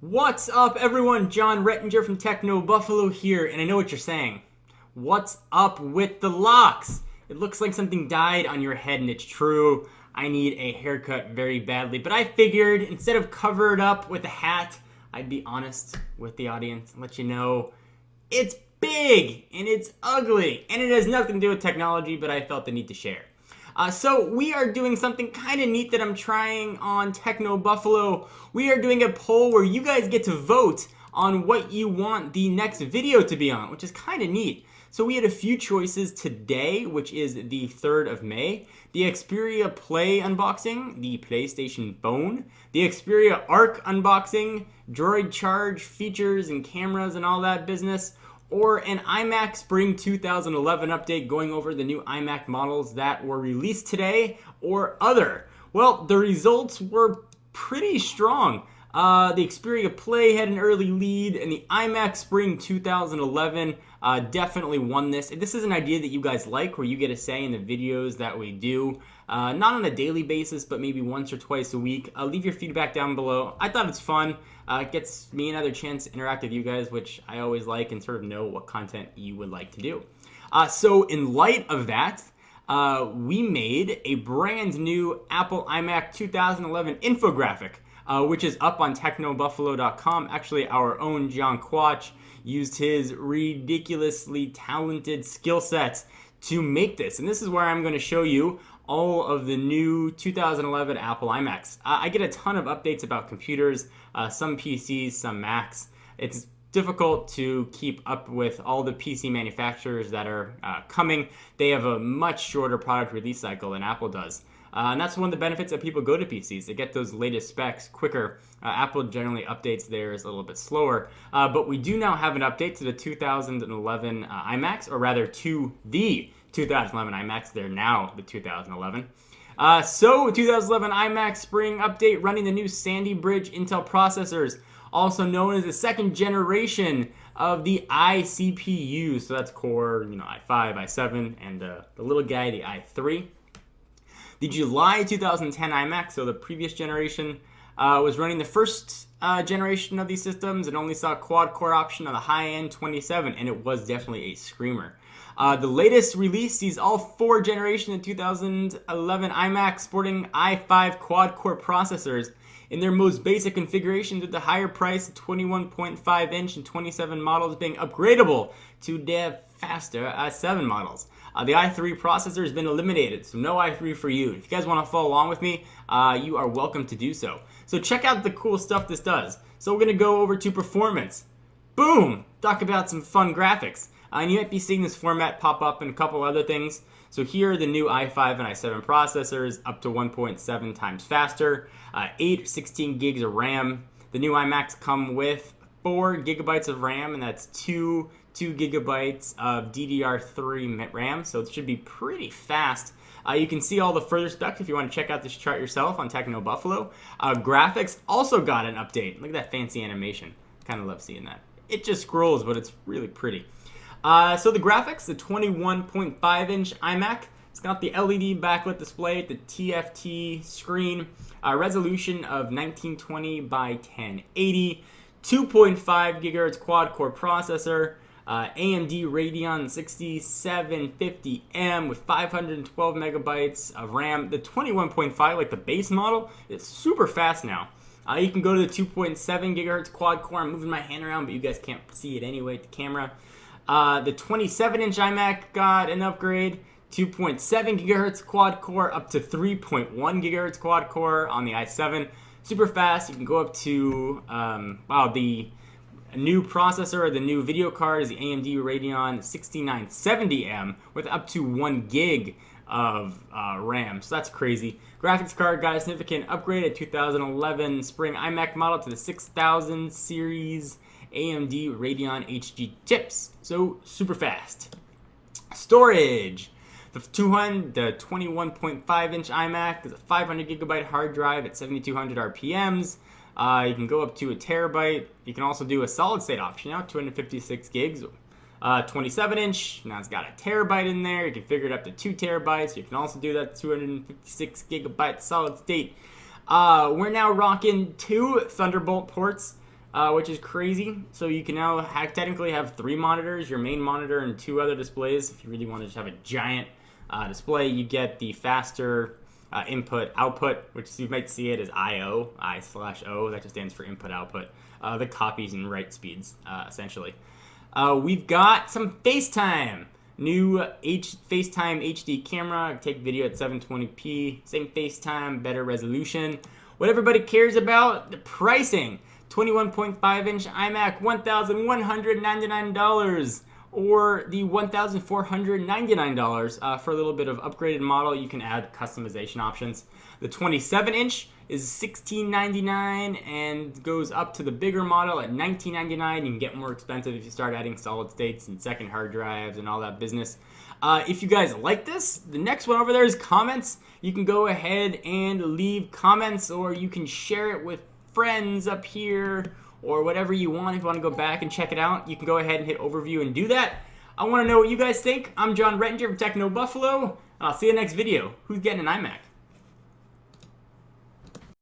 What's up, everyone? John Rettinger from Techno Buffalo here, and I know what you're saying. What's up with the locks? It looks like something died on your head, and it's true. I need a haircut very badly, but I figured instead of cover it up with a hat, I'd be honest with the audience and let you know it's big and it's ugly, and it has nothing to do with technology, but I felt the need to share. So we are doing something kind of neat that I'm trying on Techno Buffalo. We are doing a poll where you guys get to vote on what you want the next video to be on, which is kind of neat. So we had a few choices today, which is the 3rd of May. The Xperia Play unboxing, the PlayStation Phone, the Xperia Arc unboxing, Droid Charge features and cameras and all that business, or an iMac Spring 2011 update going over the new iMac models that were released today, or other. Well, the results were pretty strong. The Xperia Play had an early lead, and the iMac Spring 2011 definitely won this. If this is an idea that you guys like, where you get a say in the videos that we do, not on a daily basis, but maybe once or twice a week, leave your feedback down below. I thought it's fun. It gets me another chance to interact with you guys, which I always like, and sort of know what content you would like to do. So in light of that, we made a brand new Apple iMac 2011 infographic, which is up on technobuffalo.com. Actually, our own John Quach used his ridiculously talented skill sets to make this. And this is where I'm going to show you all of the new 2011 Apple iMacs. I get a ton of updates about computers, some PCs, some Macs. It's difficult to keep up with all the PC manufacturers that are coming. They have a much shorter product release cycle than Apple does. And that's one of the benefits that people go to PCs. They get those latest specs quicker. Apple generally updates theirs a little bit slower. But we do now have an update to the 2011 iMacs, or rather to the 2011 iMacs. They're now the 2011. So 2011 iMac Spring update running the new Sandy Bridge Intel processors, also known as the second generation of the iCPU. So that's Core, i5, i7, and the little guy, the i3. The July 2010 iMac, so the previous generation, was running the first generation of these systems. It only saw a quad-core option on the high-end 27, and it was definitely a screamer. The latest release sees all 4 generations of 2011 iMac sporting i5 quad-core processors in their most basic configurations, with the higher price 21.5-inch and 27 models being upgradable to their faster i7 models. The i3 processor has been eliminated, so no i3 for you. If you guys want to follow along with me, you are welcome to do so. So check out the cool stuff this does. So we're going to go over to performance. Boom! Talk about some fun graphics. And you might be seeing this format pop up in a couple other things. So here are the new i5 and i7 processors, up to 1.7 times faster, 8 or 16 gigs of RAM. The new iMacs come with 4 gigabytes of RAM, and that's 2 gigabytes of DDR3 RAM, so it should be pretty fast. You can see all the further specs if you want to check out this chart yourself on Techno Buffalo. Graphics also got an update. Look at that fancy animation. Kind of love seeing that. It just scrolls, but it's really pretty. So the graphics, the 21.5-inch iMac, it's got the LED backlit display, the TFT screen, resolution of 1920 by 1080, 2.5 gigahertz quad-core processor, AMD Radeon 6750M with 512 megabytes of RAM. The 21.5, like the base model, it's super fast now. You can go to the 2.7 gigahertz quad core. I'm moving my hand around, but you guys can't see it anyway with the camera. The 27-inch iMac got an upgrade. 2.7 gigahertz quad core up to 3.1 gigahertz quad core on the i7. Super fast. You can go up to, the new processor, or the new video card, is the AMD Radeon 6970M with up to 1 gig of RAM. So that's crazy. Graphics card got a significant upgrade at 2011 Spring iMac model to the 6000 series AMD Radeon HD chips. So super fast. Storage. The 21.5-inch iMac is a 500 gigabyte hard drive at 7200 RPMs. You can go up to a terabyte. You can also do a solid state option now, 256 gigs. 27-inch, now it's got a terabyte in there. You can figure it up to 2 terabytes. You can also do that 256 gigabyte solid state. We're now rocking 2 Thunderbolt ports. which is crazy. So you can now technically have 3 monitors, your main monitor and 2 other displays. If you really want to just have a giant display, you get the faster input output, which you might see it as I/O, I/O. That just stands for input output. The copies and write speeds, essentially. We've got some FaceTime. New FaceTime HD camera. Take video at 720p. Same FaceTime, better resolution. What everybody cares about, the pricing. 21.5-inch iMac, $1,199. Or the $1,499 for a little bit of upgraded model. You can add customization options. The 27-inch is $1,699 and goes up to the bigger model at $1,999. You can get more expensive if you start adding solid states and second hard drives and all that business. If you guys like this, the next one over there is comments. You can go ahead and leave comments, or you can share it with friends up here, or whatever you want. If you want to go back and check it out, you can go ahead and hit overview and do that. I want to know what you guys think. I'm John Rettinger from Techno Buffalo. I'll see you next video. Who's getting an iMac?